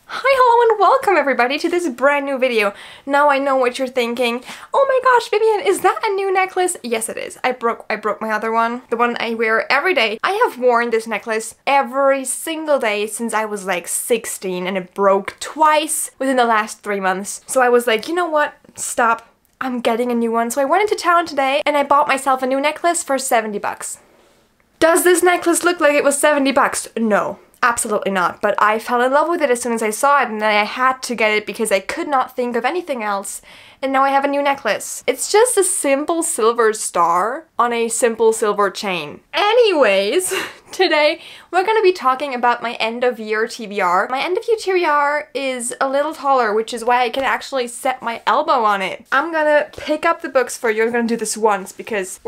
Hi, hello, and welcome everybody to this brand new video. Now I know what you're thinking. Oh my gosh, Vivian, is that a new necklace? Yes, it is. I broke my other one, the one I wear every day. I have worn this necklace every single day since I was like 16, and it broke twice within the last 3 months. So I was like, you know what? Stop. I'm getting a new one. So I went into town today and I bought myself a new necklace for 70 bucks. Does this necklace look like it was 70 bucks? No. Absolutely not, but I fell in love with it as soon as I saw it, and then I had to get it because I could not think of anything else, and now I have a new necklace. It's just a simple silver star on a simple silver chain. Anyways, today we're gonna be talking about my end of year TBR. My end of year TBR is a little taller, which is why I can actually set my elbow on it. I'm gonna pick up the books for you. I'm gonna do this once because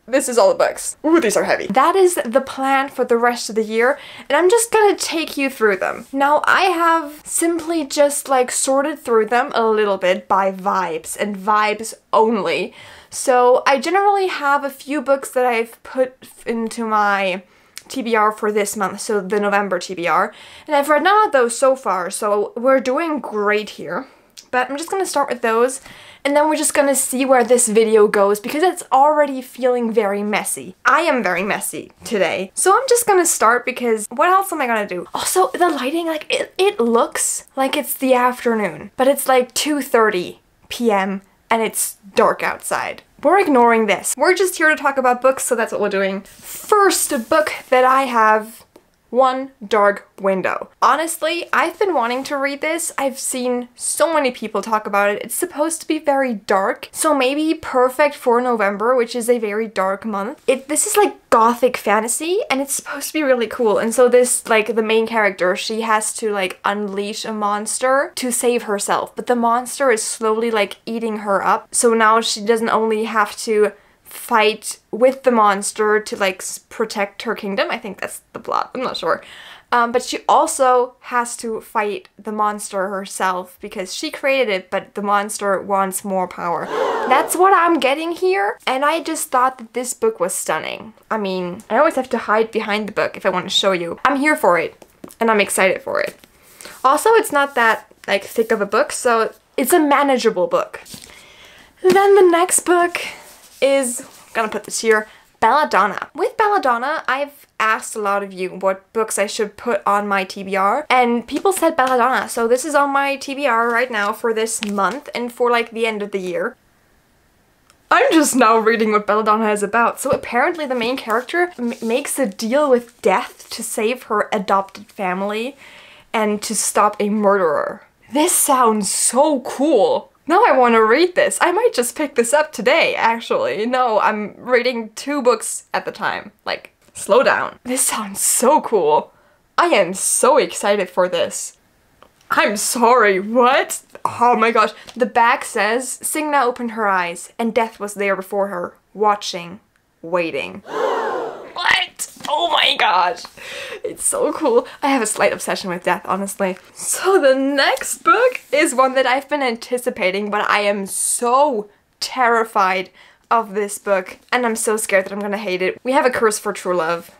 this is all the books. Ooh, these are heavy. That is the plan for the rest of the year, and I'm just gonna take you through them. Now, I have simply just like sorted through them a little bit by vibes, and vibes only. So I generally have a few books that I've put into my TBR for this month, so the November TBR, and I've read none of those so far, so we're doing great here. But I'm just gonna start with those, and then we're just gonna see where this video goes because it's already feeling very messy. I am very messy today. So I'm just gonna start because what else am I gonna do? Also, the lighting, like, it looks like it's the afternoon, but it's like 2:30 p.m. and it's dark outside. We're ignoring this. We're just here to talk about books, so that's what we're doing. First book that I have, One Dark Window. Honestly, I've been wanting to read this. I've seen so many people talk about it. It's supposed to be very dark, so maybe perfect for November, which is a very dark month. This is like gothic fantasy, and it's supposed to be really cool. And so this, like, the main character, she has to like unleash a monster to save herself, but the monster is slowly like eating her up. So now she doesn't only have to fight with the monster to like protect her kingdom. I think that's the plot, I'm not sure. But she also has to fight the monster herself because she created it, but the monster wants more power. That's what I'm getting here, and I just thought that this book was stunning. I mean, I always have to hide behind the book if I want to show you. I'm here for it, and I'm excited for it. Also, it's not that like thick of a book, so it's a manageable book. Then the next book is, I'm gonna put this here, Belladonna. With Belladonna, I've asked a lot of you what books I should put on my TBR, and people said Belladonna, so this is on my TBR right now for this month and for like the end of the year. I'm just now reading what Belladonna is about. So apparently the main character makes a deal with death to save her adopted family and to stop a murderer. This sounds so cool. Now I want to read this. I might just pick this up today, actually. No, I'm reading 2 books at the time. Like, slow down. This sounds so cool. I am so excited for this. I'm sorry, what? Oh my gosh. The back says, Signa opened her eyes, and death was there before her, watching, waiting. What? Oh my gosh. It's so cool. I have a slight obsession with death, honestly. So the next book is one that I've been anticipating, but I am so terrified of this book, and I'm so scared that I'm gonna hate it. We have A Curse for True Love.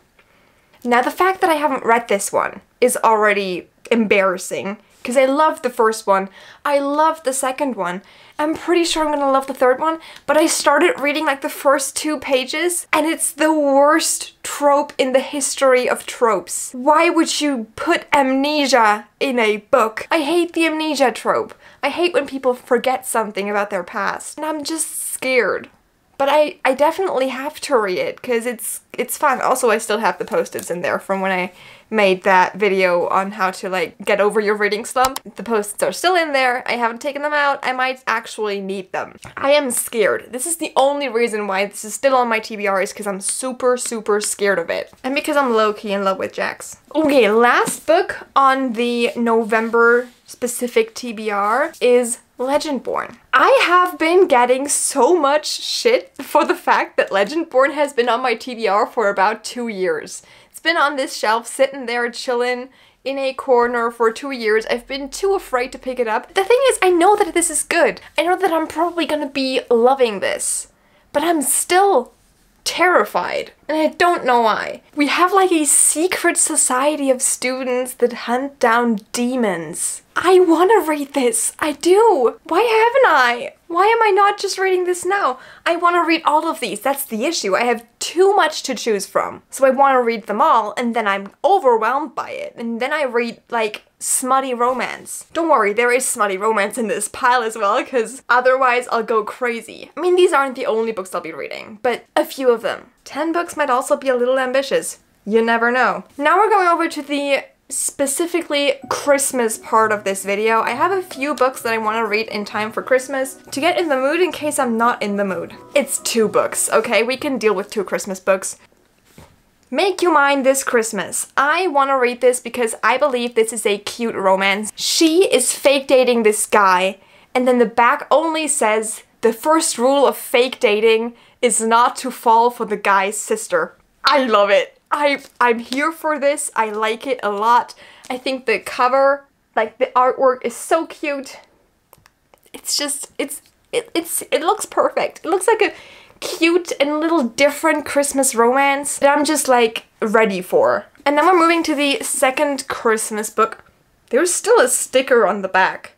Now, the fact that I haven't read this one is already embarrassing, because I loved the first one. I loved the second one. I'm pretty sure I'm gonna love the third one, but I started reading like the first 2 pages, and it's the worst trope in the history of tropes. Why would you put amnesia in a book? I hate the amnesia trope. I hate when people forget something about their past, and I'm just scared. But I definitely have to read it, because it's fun. Also, I still have the post-its in there from when I made that video on how to like get over your reading slump. The post-its are still in there. I haven't taken them out. I might actually need them. I am scared. This is the only reason why this is still on my TBR, is because I'm super, super scared of it. And because I'm low-key in love with Jax. Okay, last book on the November specific TBR is Legendborn. I have been getting so much shit for the fact that Legendborn has been on my TBR for about 2 years. It's been on this shelf, sitting there chilling in a corner for 2 years. I've been too afraid to pick it up. The thing is, I know that this is good. I know that I'm probably gonna be loving this, but I'm still terrified, and I don't know why. We have like a secret society of students that hunt down demons. I want to read this. I do. Why haven't I? Why am I not just reading this now? I want to read all of these. That's the issue. I have too much to choose from. So I want to read them all, and then I'm overwhelmed by it. And then I read like smutty romance. Don't worry, there is smutty romance in this pile as well, because otherwise I'll go crazy. I mean, these aren't the only books I'll be reading, but a few of them. 10 books might also be a little ambitious. You never know. Now we're going over to the specifically Christmas part of this video. I have a few books that I want to read in time for Christmas to get in the mood in case I'm not in the mood. It's 2 books, okay? We can deal with 2 Christmas books. Make You Mine This Christmas. I want to read this because I believe this is a cute romance. She is fake dating this guy, and then the back only says, the first rule of fake dating is not to fall for the guy's sister. I love it. I'm here for this. I like it a lot. I think the cover, like the artwork, is so cute. It's just, it looks perfect. It looks like a cute and little different Christmas romance that I'm just like ready for. And then we're moving to the second Christmas book. There's still a sticker on the back.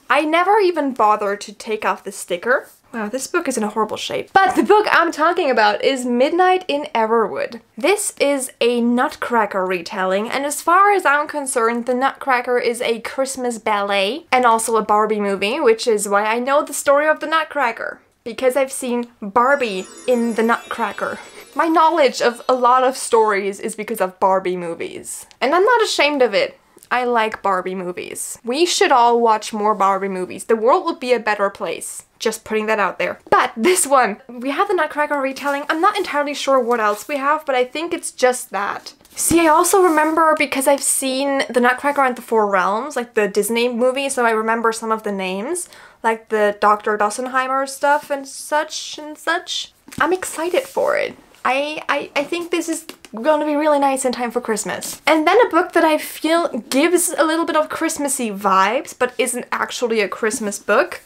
I never even bothered to take off the sticker. Wow, this book is in a horrible shape. But the book I'm talking about is Midnight in Everwood. This is a Nutcracker retelling, and as far as I'm concerned, the Nutcracker is a Christmas ballet and also a Barbie movie, which is why I know the story of the Nutcracker. Because I've seen Barbie in the Nutcracker. My knowledge of a lot of stories is because of Barbie movies. And I'm not ashamed of it. I like Barbie movies. We should all watch more Barbie movies. The world would be a better place. Just putting that out there. But this one, we have the Nutcracker retelling. I'm not entirely sure what else we have, but I think it's just that. See, I also remember, because I've seen the Nutcracker and the Four Realms, like the Disney movie, so I remember some of the names, like the Dr. Dossenheimer stuff and such and such. I'm excited for it. I think this is going to be really nice in time for Christmas. And then a book that I feel gives a little bit of Christmassy vibes, but isn't actually a Christmas book,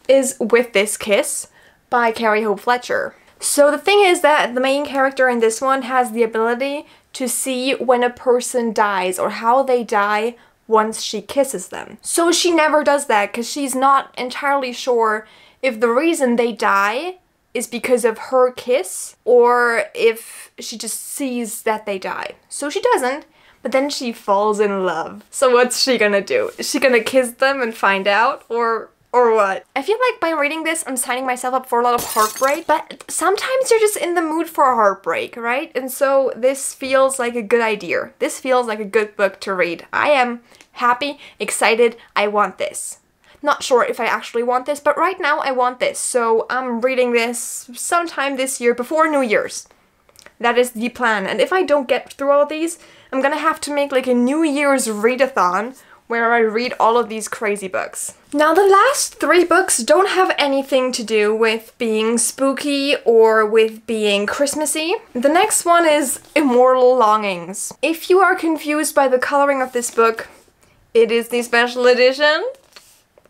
is With This Kiss by Carrie Hope Fletcher. So the thing is that the main character in this one has the ability to see when a person dies or how they die once she kisses them. So she never does that because she's not entirely sure if the reason they die is because of her kiss or if she just sees that they die. So she doesn't, but then she falls in love. So what's she gonna do? Is she gonna kiss them and find out, or what? I feel like by reading this, I'm signing myself up for a lot of heartbreak, but sometimes you're just in the mood for a heartbreak, right? And so this feels like a good idea. This feels like a good book to read. I am happy, excited, I want this. Not sure if I actually want this, but right now I want this. So I'm reading this sometime this year before New Year's. That is the plan. And if I don't get through all of these, I'm gonna have to make like a New Year's readathon where I read all of these crazy books. Now the last 3 books don't have anything to do with being spooky or with being Christmassy. The next one is Immortal Longings. If you are confused by the coloring of this book, it is the special edition.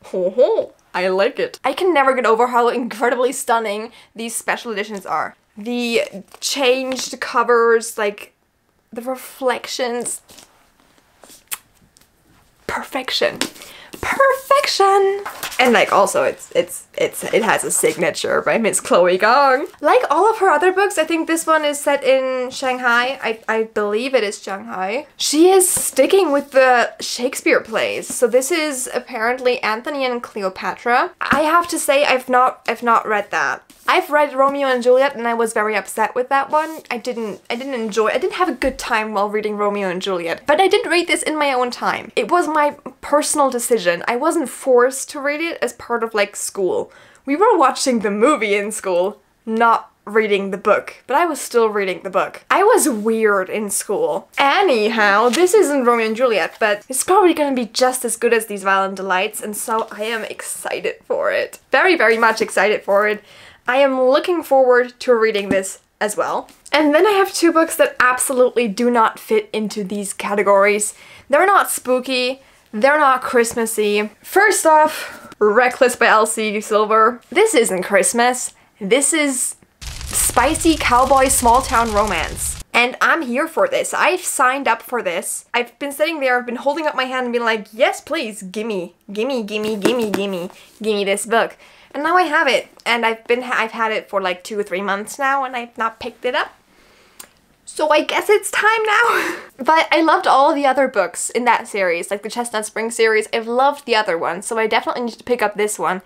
Ho ho, I like it. I can never get over how incredibly stunning these special editions are. The changed covers, like the reflections. Perfection. Perfection! And like also it has a signature by Miss Chloe Gong. Like all of her other books, I think this one is set in Shanghai. I believe it is Shanghai. She is sticking with the Shakespeare plays. So this is apparently Antony and Cleopatra. I have to say I've not read that. I've read Romeo and Juliet and I was very upset with that one. I didn't have a good time while reading Romeo and Juliet, but I did read this in my own time. It was my personal decision. I wasn't forced to read it as part of like school. We were watching the movie in school, not reading the book, but I was still reading the book. I was weird in school. Anyhow, this isn't Romeo and Juliet, but it's probably gonna be just as good as these Violent Delights, and so I am excited for it. Very, very much excited for it. I am looking forward to reading this as well. And then I have 2 books that absolutely do not fit into these categories. They're not spooky, they're not Christmassy. First off, Reckless by Elsie Silver. This isn't Christmas. This is spicy cowboy small town romance. And I'm here for this. I've signed up for this. I've been sitting there, I've been holding up my hand and being like, yes, please, gimme this book. And now I have it. And I've had it for like 2 or 3 months now and I've not picked it up. So I guess it's time now. But I loved all the other books in that series, like the Chestnut Spring series. I've loved the other ones, so I definitely need to pick up this one.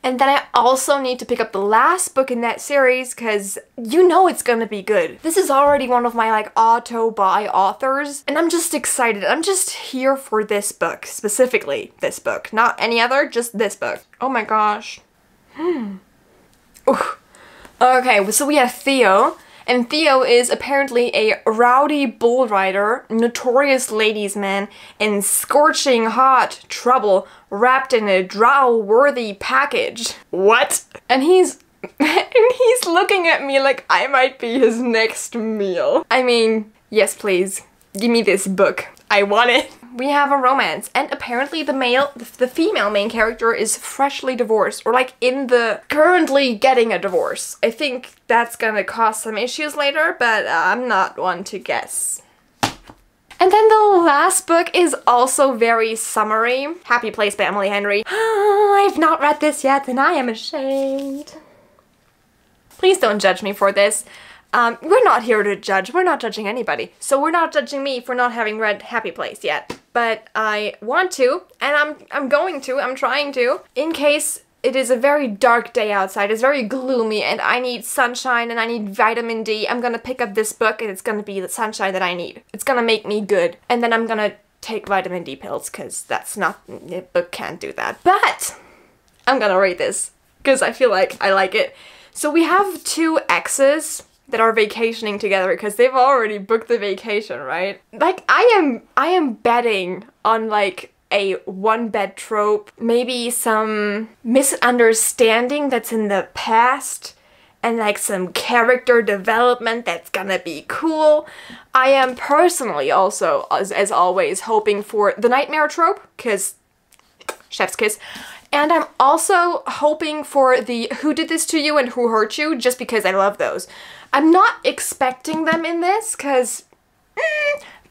And then I also need to pick up the last book in that series because you know it's gonna be good. This is already one of my like auto-buy authors and I'm just excited. I'm just here for this book, specifically this book. Not any other, just this book. Oh my gosh. Ooh. Okay, so we have Theo. And Theo is apparently a rowdy bull rider, notorious ladies' man, in scorching hot trouble, wrapped in a drow-worthy package. What? And he's looking at me like I might be his next meal. I mean, yes please, give me this book. I want it. We have a romance, and apparently the female main character is freshly divorced, or like currently getting a divorce. I think that's gonna cause some issues later, but I'm not one to guess. And then the last book is also very summery. Happy Place by Emily Henry. I've not read this yet, and I am ashamed. Please don't judge me for this. We're not here to judge. We're not judging anybody. So we're not judging me for not having read Happy Place yet. But I want to, and I'm going to, I'm trying to, in case it is a very dark day outside, it's very gloomy, and I need sunshine and I need vitamin D. I'm gonna pick up this book and it's gonna be the sunshine that I need. It's gonna make me good. And then I'm gonna take vitamin D pills, because that's not, the book can't do that. But I'm gonna read this, because I feel like I like it. So we have 2 exes that are vacationing together because they've already booked the vacation, right? Like, I am betting on like a one-bed trope, maybe some misunderstanding that's in the past, and like some character development that's gonna be cool. I am personally also, as always, hoping for the nightmare trope, because chef's kiss. And I'm also hoping for the who did this to you and who hurt you, just because I love those. I'm not expecting them in this, because,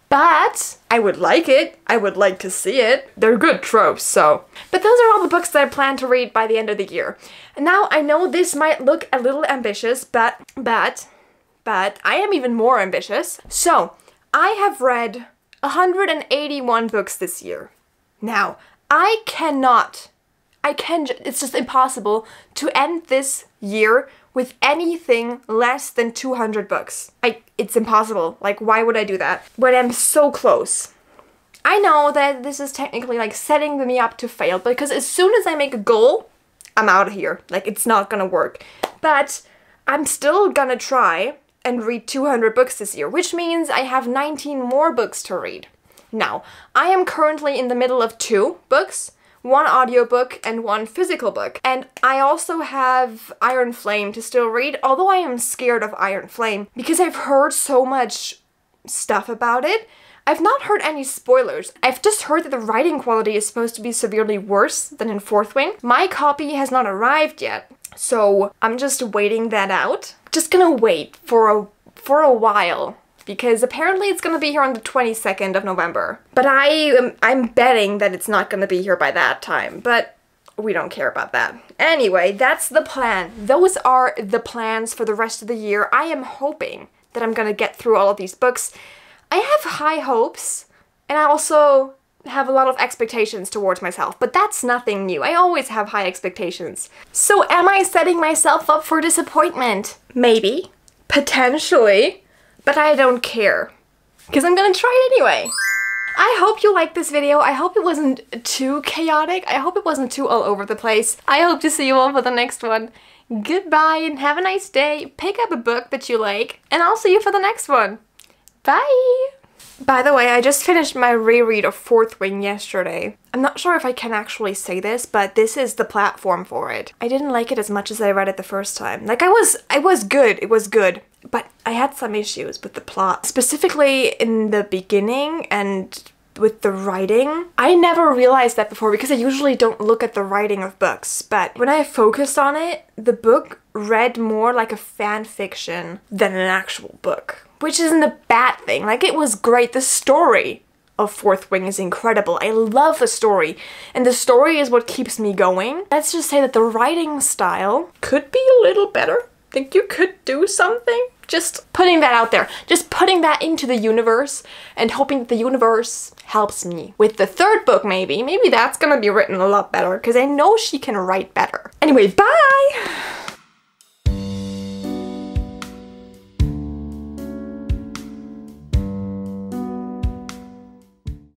but I would like it. I would like to see it. They're good tropes, so. But those are all the books that I plan to read by the end of the year. And now I know this might look a little ambitious, but I am even more ambitious. So, I have read 181 books this year. Now, it's just impossible to end this year with anything less than 200 books. It's impossible. Like, why would I do that when I'm so close? I know that this is technically like setting me up to fail, because as soon as I make a goal, I'm out of here. Like, it's not gonna work. But I'm still gonna try and read 200 books this year, which means I have 19 more books to read. Now, I am currently in the middle of 2 books. 1 audiobook and 1 physical book. And I also have Iron Flame to still read, although I am scared of Iron Flame because I've heard so much stuff about it. I've not heard any spoilers. I've just heard that the writing quality is supposed to be severely worse than in Fourth Wing. My copy has not arrived yet, so I'm just waiting that out. Just gonna wait for a while, because apparently it's gonna be here on the 22nd of November. But I'm betting that it's not gonna be here by that time, but we don't care about that. Anyway, that's the plan. Those are the plans for the rest of the year. I am hoping that I'm gonna get through all of these books. I have high hopes, and I also have a lot of expectations towards myself, but that's nothing new. I always have high expectations. So am I setting myself up for disappointment? Maybe. Potentially. But I don't care, because I'm gonna try it anyway. I hope you liked this video. I hope it wasn't too chaotic. I hope it wasn't too all over the place. I hope to see you all for the next one. Goodbye and have a nice day. Pick up a book that you like, and I'll see you for the next one. Bye! By the way, I just finished my reread of Fourth Wing yesterday. I'm not sure if I can actually say this, but this is the platform for it. I didn't like it as much as I read it the first time. Like, it was good, but I had some issues with the plot. Specifically in the beginning and with the writing. I never realized that before because I usually don't look at the writing of books, but when I focused on it, the book read more like a fan fiction than an actual book, which isn't a bad thing. Like, it was great. The story of Fourth Wing is incredible. I love the story, and the story is what keeps me going. Let's just say that the writing style could be a little better. Think you could do something? Just putting that out there. Just putting that into the universe and hoping that the universe helps me. With the third book, maybe that's gonna be written a lot better because I know she can write better. Anyway, bye!